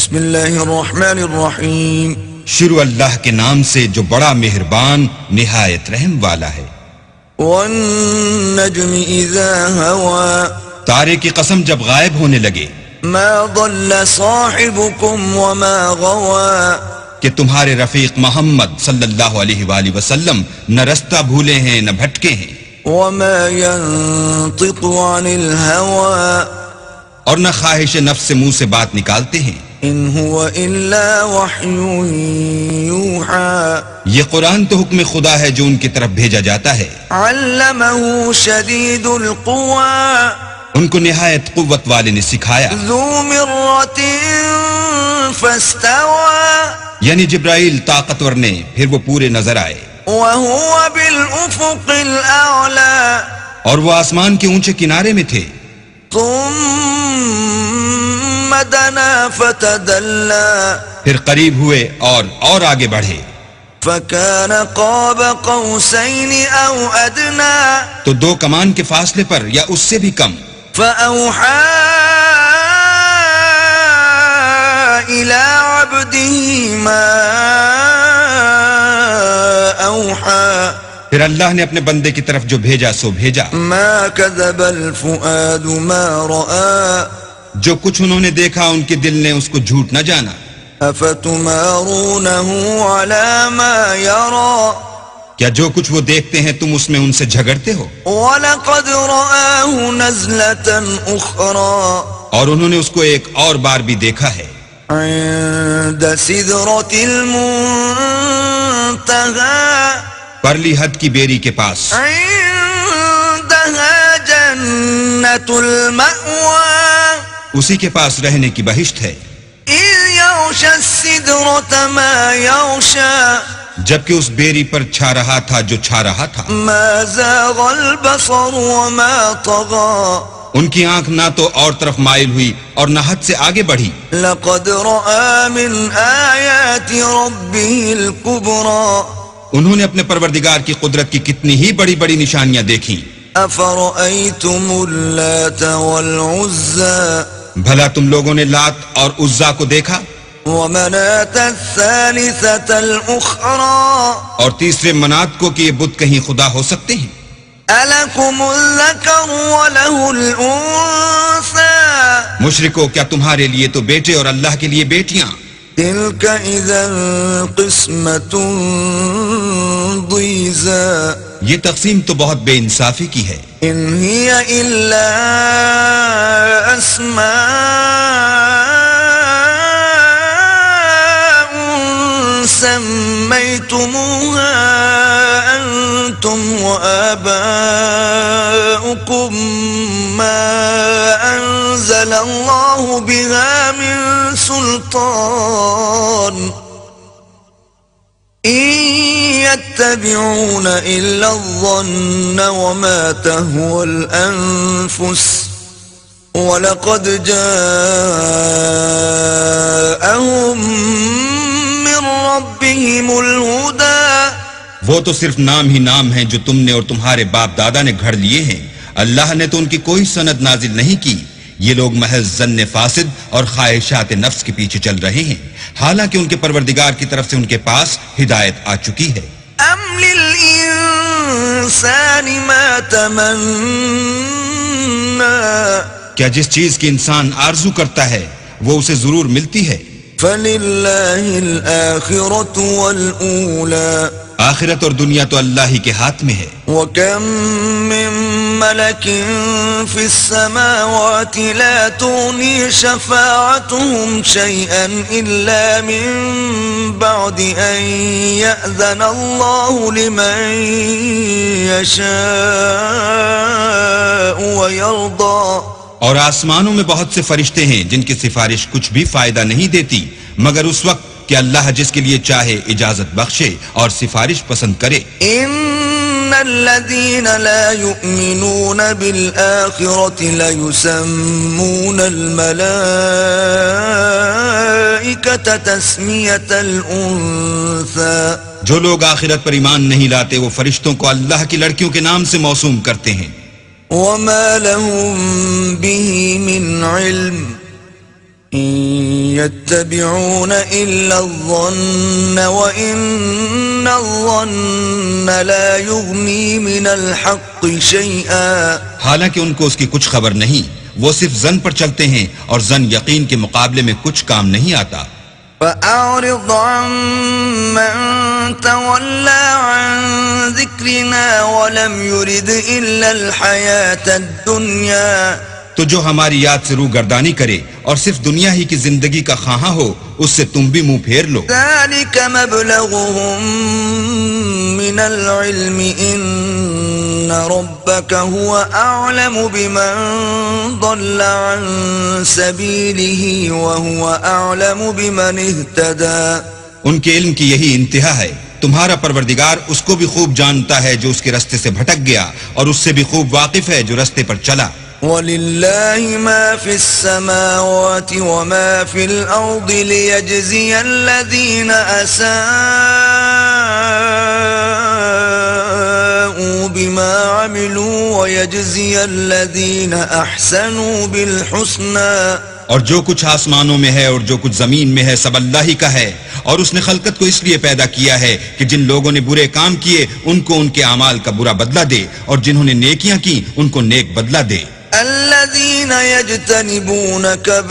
بسم اللہ الرحمن الرحیم. شروع اللہ کے نام سے جو بڑا مہربان نہایت رحم والا ہے. والنجم اذا ہوا. تارے کی قسم جب غائب ہونے لگے. ما ضل صاحبكم وما غوا. کہ تمہارے رفیق محمد صلی اللہ علیہ وآلہ وسلم نہ رستہ بھولے ہیں نہ بھٹکے ہیں. وما ينطق عن الهوى. اور نہ خواہش نفس سے منہ سے بات نکالتے ہیں. ان هو الا وحی یوحى. یہ قرآن تو حکم خدا ہے جو ان کی طرف بھیجا جاتا ہے. علمه شدید القوى. ان کو نہایت قوت والے نے سکھایا. ذو مرۃ فاستوى. یعنی جبرائیل طاقتور نے پھر وہ پورے نظر آئے. وهو بالافق الاعلى. اور وہ آسمان کے اونچے کنارے میں تھے. ثم دنا فتدلى. پھر قریب ہوئے اور آگے بڑھے. فكان قاب قوسين او ادنى. تو دو کمان کے فاصلے پر یا اس سے بھی کم. فأوحى إلى عبده ما أوحى. پھر اللہ نے اپنے بندے کی طرف جو بھیجا سو بھیجا. ما كذب الفؤاد ما رأى. جو کچھ انہوں نے دیکھا ان کے دل نے اس کو جھوٹ نہ جانا. أفتمارونه على ما يرى. کیا جو کچھ وہ دیکھتے ہیں تم اس میں ان سے جھگڑتے ہو؟ وَلَقَدْ رَآهُ نَزْلَةً أُخْرَى. اور انہوں نے اس کو ایک اور بار بھی دیکھا ہے. عند سدرة المنتهى. پرلی حد کی بیری کے پاس. عندها جنة المأوى. اسی کے پاس رہنے کی بہشت ہے. إذ يغشى السدرة ما يغشى. جبکہ اس بیری پر چھا رہا تھا جو چھا رہا تھا. ما زاغ البصر وما طغى. ان کی آنکھ نہ تو اور طرف مائل ہوئی اور نہ حد سے آگے بڑھی. لقد رأى من آيات ربه الكبرى. انہوں نے اپنے پروردگار کی قدرت کی کتنی ہی بڑی بڑی نشانیاں دیکھیں. أفرأيتم اللات والعزى. بھلا تم لوگوں نے لات اور عزا کو دیکھا. ومناة الثالثة الأخرى. اور تیسرے منات کو کہ یہ بت کہیں خدا ہو سکتے ہیں. ألكم الذكر وله الأنثى. مشرکو کیا تمہارے لیے تو بیٹے اور اللہ کے لیے بیٹیاں. تلك إذا قسمة ضيزى. یہ تقسیم تو بہت بے انصافی کی ہے. إن هي إلا أسماء سميتموها أنتم وآباؤكم ما أنزل الله بها من سلطان إن يتبعون إلا الظن وما تهوى الأنفس وَلَقَدْ جَاءَهُمْ مِنْ رَبِّهِمُ الْهُدَى. وہ تو صرف نام ہی نام ہیں جو تم نے اور تمہارے باپ دادا نے گھڑ لیے ہیں. اللہ نے تو ان کی کوئی سند نازل نہیں کی. یہ لوگ محض ظن فاسد اور خواہشات نفس کے پیچھے چل رہے ہیں، حالانکہ ان کے پروردگار کی طرف سے ان کے پاس ہدایت آ چکی ہے. أَمْ لِلْإِنسَانِ مَا تَمَنَّى. کیا جس چیز کی انسان آرزو کرتا ہے وہ اسے ضرور ملتی ہے. فَلِلَّهِ الْآخِرَةُ وَالْأُولَى. آخرت اور دنیا تو اللہ ہی کے ہاتھ میں ہے. وَكَمْ مِن مَلَكٍ فِي السَّمَاوَاتِ لَا تُغْنِي شَفَاعَتُهُمْ شَيْئًا إِلَّا مِن بَعْدِ أَن يَأْذَنَ اللَّهُ لِمَن يَشَاءُ وَيَرْضَى. اور آسمانوں میں بہت سے فرشتے ہیں جن کی سفارش کچھ بھی فائدہ نہیں دیتی مگر اس وقت کہ اللہ جس کے لیے چاہے اجازت بخشے اور سفارش پسند کرے. ان الذين لا يؤمنون بالآخرة ليسمون الملائكة تسمية الأنثى. جو لوگ آخرت پر ایمان نہیں لاتے وہ فرشتوں کو اللہ کی لڑکیوں کے نام سے موسوم کرتے ہیں. وما لهم به من علم إن يتبعون إلا الظن وإن الظن لا يغني من الحق شيئا. حالانکہ ان کو اس کی کچھ خبر نہیں، وہ صرف زن پر چلتے ہیں اور زن یقین کے مقابلے میں کچھ کام نہیں آتا. فأعرض عن من تولى عن ذكرنا ولم يرد إلا الحياة الدنيا. تو جو ہماری یاد سے روگردانی کرے اور صرف دنیا ہی کی زندگی کا خواہاں ہو، اس سے تم بھی منہ پھیر لو. ذلك مبلغهم من العلم إن ربك هو أعلم بمن ضل عن سبيله وهو أعلم بمن اهتدى. ان کے علم کی یہی انتہا ہے. تمہارا پروردگار اس کو بھی خوب جانتا ہے جو اس کے رستے سے بھٹک گیا، اور اس سے بھی خوب واقف ہے جو رستے پر چلا. وَلِلَّهِ مَا فِي السَّمَاوَاتِ وَمَا فِي الْأَرْضِ لِيَجْزِيَ الَّذِينَ أَسَاءُوا بِمَا عَمِلُوا وَيَجْزِيَ الَّذِينَ أَحْسَنُوا بِالْحُسْنَى. اور جو کچھ آسمانوں میں ہے اور جو کچھ زمین میں ہے سب اللہ ہی کا ہے، اور اس نے خلقت کو اس لیے پیدا کیا ہے کہ جن لوگوں نے برے کام کیے ان کو ان کے اعمال کا برا بدلہ دے، اور جنہوں نے نیکیاں کی ان کو نیک بدلہ دے. الذين يجتنبون كبائر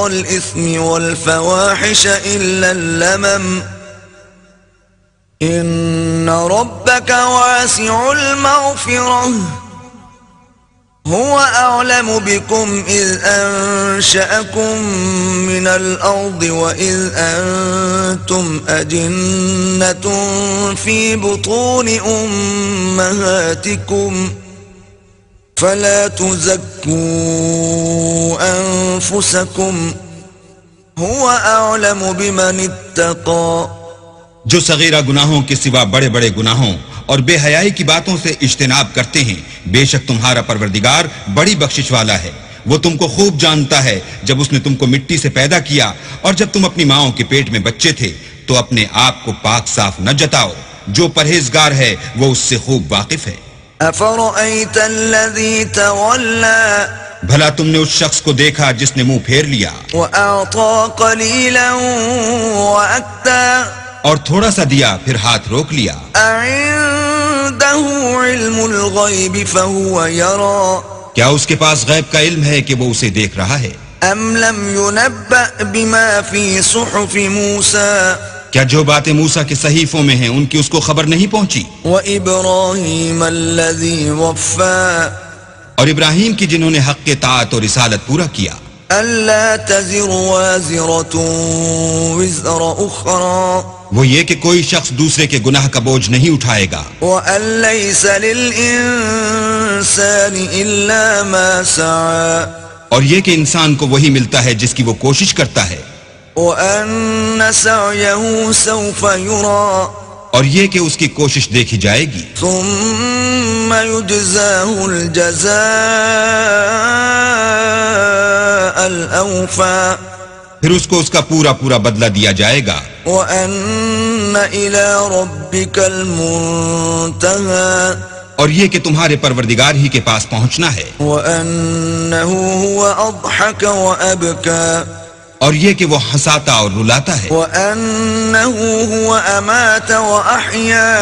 الإثم والفواحش إلا اللمم إن ربك واسع المغفرة هو أعلم بكم إذ أنشأكم من الأرض وإذ أنتم أجنة في بطون أمهاتكم فلا تزكوا أنفسكم هو أعلم بمن اتقى. جو صغیرہ گناہوں کے سوا بڑے بڑے گناہوں اور بے حیائی کی باتوں سے اجتناب کرتے ہیں، بے شک تمہارا پروردگار بڑی بخشش والا ہے. وہ تم کو خوب جانتا ہے. جب اس نے تم کو مٹی سے پیدا کیا اور جب تم اپنی ماؤں کے پیٹ میں بچے تھے تو اپنے آپ کو پاک صاف نہ جتاؤ. جو پرہیزگار ہے وہ اس سے خوب واقف ہے. أفرأيت الذي تولى بھلا تم نے اس شخص کو دیکھا جس نے منہ پھیر لیا وأعطى قليلا وأكدى اور تھوڑا سا دیا پھر ہاتھ روک لیا. عنده علم الغيب فهو يرى کیا اس کے پاس غیب کا علم ہے کہ وہ اسے دیکھ رہا ہے؟ أم لم ينبأ بما في صحف موسى کیا جو باتیں موسیٰ کے صحیفوں میں ہیں ان کی اس کو خبر نہیں پہنچی؟ وإبراهيم الذي وفى اور ابراہیم کی جنہوں نے حق طاعت اور رسالت پورا کیا. ألا تزر وازرة وزر أخرى وہ یہ کہ کوئی شخص دوسرے کے گناہ کا بوجھ نہیں اٹھائے گا. وأن ليس للإنسان إلا ما سعى اور یہ کہ انسان کو وہی ملتا ہے جس کی وہ کوشش کرتا ہے. وأن سعيه سوف يرى اور یہ کہ اس کی کوشش دیکھی جائے گی. ثم يجزاه الجزاء الأوفى پھر اس کو اس کا پورا پورا بدلہ دیا جائے گا. وأن إلى ربك المنتهى اور یہ کہ تمہارے پروردگار ہی کے پاس پہنچنا ہے. وأنه هو أضحك وأبكى اور یہ کہ وہ ہنساتا اور رلاتا ہے. وأنه هو أمات وأحيا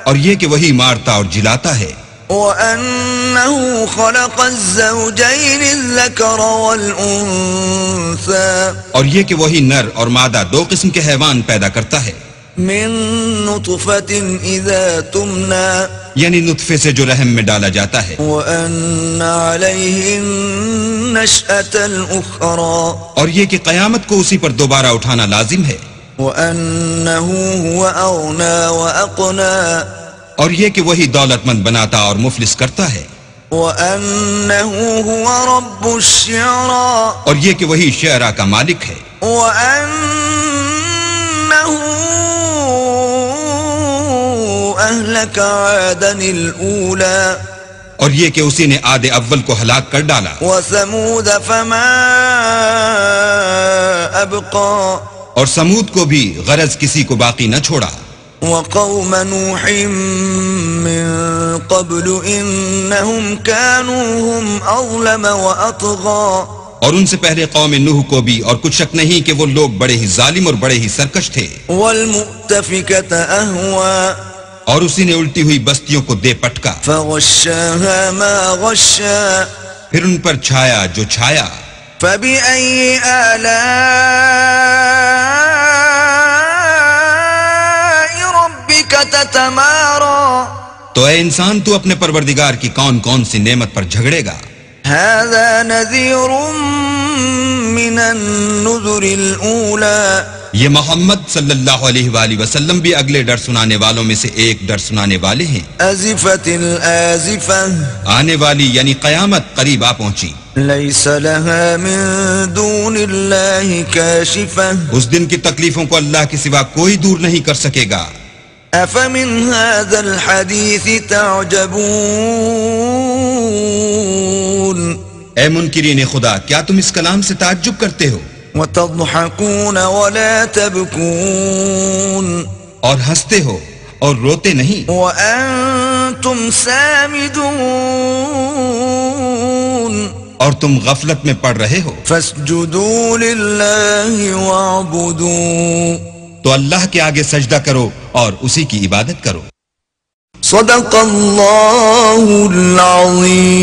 اور یہ کہ وہی مارتا اور جلاتا ہے. وأنه خلق الزوجين الذكر والأنثى اور یہ کہ وہی نر اور مادہ دو قسم کے حیوان پیدا کرتا ہے. من نطفة إذا تمنى یعنی نطفے سے جو رحم میں ڈالا جاتا ہے. وأن عليه النشأة الأخرى اور یہ کہ قیامت کو اسی پر دوبارہ اٹھانا لازم ہے. وأنه هو أغنى وأقنى اور یہ کہ وہی دولت مند بناتا اور مفلس کرتا ہے. وأنه هو رب الشعرى اور یہ کہ وہی شعرا کا مالک ہے. وأنه أهلك عادا الأولى اور یہ کہ اسی نے عاد اول کو ہلاک کر ڈالا. وثمود فما أبقى اور سمود کو بھی غرض کسی کو باقی نہ چھوڑا. وقوم نوح من قبل إنهم كانوا هم أظلم وأطغى اور ان سے پہلے قوم نوح کو بھی، اور کچھ شک نہیں کہ وہ لوگ بڑے ہی ظالم اور بڑے ہی سرکش تھے. والمؤتفكة أهوى اور اسی نے الٹی ہوئی بستیوں کو دے پٹکا، فغشاها ما غشا پھر ان پر چھایا جو چھایا. فبأي آلاء ربك تتمارى تو اے انسان تو اپنے پروردگار کی کون کون سی نعمت پر جھگڑے گا؟ هذا نذير من النذر الأولى یہ محمد صلی اللہ علیہ وآلہ وسلم بھی اگلے ڈر سنانے والوں میں سے ایک ڈر سنانے والے ہیں. أزفت الآزفة آنے والی یعنی قیامت قریب آ پہنچی. ليس لها من دون الله كاشفة اس دن کی تکلیفوں کو اللہ کے سوا کوئی دور نہیں کر سکے گا. أفمن هذا الحديث تعجبون اے منکرین خدا، کیا تم اس کلام سے تعجب کرتے ہو وتضحكون ولا تبكون اور ہنستے ہو اور روتے نہیں، وأنتم سامدون اور تم غفلت میں پڑ رہے ہو. فاسجدوا لله واعبدوا تو اللہ کے آگے سجدہ کرو اور اسی کی عبادت کرو. صدق اللہ العظیم.